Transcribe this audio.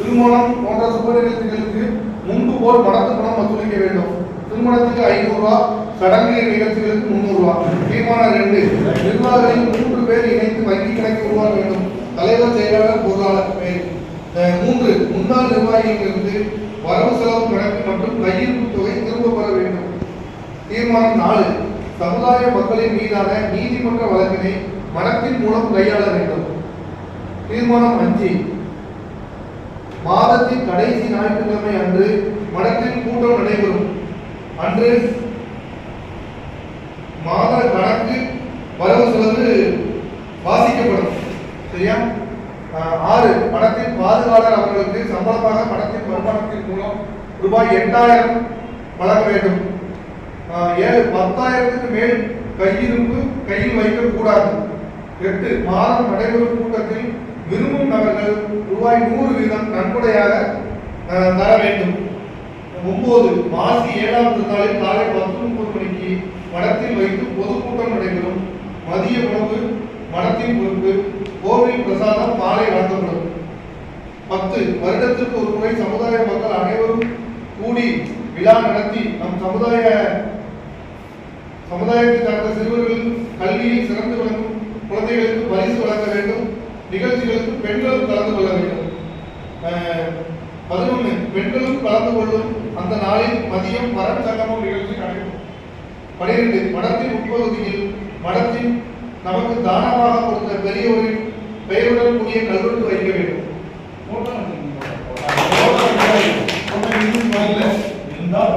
திருமணம் போன்ற சுப நிகழ்ச்சிகளுக்கு முன்பு போல் மடத்து பணம் வசூலிக்க வேண்டும். திருமணத்துக்கு 500 ரூபாய், சடங்கு நிகழ்ச்சிகளுக்கு 300 ரூபாய். தீர்மானம் 2, நிர்வாகிகளில் 3 பேர் இணைத்து வங்கி கணக்கு உருவாக்க வேண்டும். தலைவர், செயலாளர், பொருளாளர் பெயர். 3, முன்னாள் நிர்வாகிகளிலிருந்து வரவு செலவு கணக்கு மற்றும் கையிருப்பு தொகை திரும்ப பெற வேண்டும். தீர்மானம் 4, சமுதாய மக்களின் மீதான நீதிமன்ற வழக்கினை மனத்தின் மூலம் கையாள வேண்டும். தீர்மானம் 5, மாதத்தின் கடைசி ஞாயிற்றுக்கிழமை அன்று மடத்தில் கூட்டம் நடைபெறும். அன்று மாத கணக்கு வரவு செலவு வாசிக்கப்படும். சரியா? 6, மடத்தின் பாதுகாவலர் அவர்களுக்கு சம்பளமாக மடத்தின் வருமானத்தின் மூலம் ரூபாய் 8000 வழங்க வேண்டும். 7, 10,000க்கு மேல் கையிருப்பு கையில் வைக்கக்கூடாது. 8, மாதம் நடைபெறும் கூட்டத்தில் விரும்பும் நபர்கள் ரூபாய் 100 வீதம் நன்கொடையாக தர வேண்டும். 9, மாசி 7ஆம் திருநாளில் காலை 10:30 மணிக்கு மடத்தில் வைத்து பொதுக்கூட்டம் நடைபெறும். மதிய உணவு மடத்தின் பொறுப்பு. கோவில் பிரசாதம் மாலை வழங்கப்படும். 10, வருடத்திற்கு ஒரு முறை சமுதாய மக்கள் அனைவரும் கூடி விழா நடத்தி நம் சமுதாயத்தை சார்ந்த சிறுவர்கள் கல்வியில் சிறந்து விளங்கும் குழந்தைகளுக்கு பரிசு வழங்க வேண்டும். நிகழ்ச்சிகளுக்கு பெண்களும் கலந்து கொள்ள வேண்டும். 11, பெண்களும் கலந்து கொள்ளும் அந்த நாளில் மதியம் மரம் சங்கமம் நிகழ்ச்சி நடைபெறும். 12, மடத்தின் உட்பகுதியில் மடத்தின் நமக்கு தானமாக கொடுத்த பெரியவரின் பெயருடன் கூடிய கல்வெட்டு வைக்க வேண்டும். இருந்தால்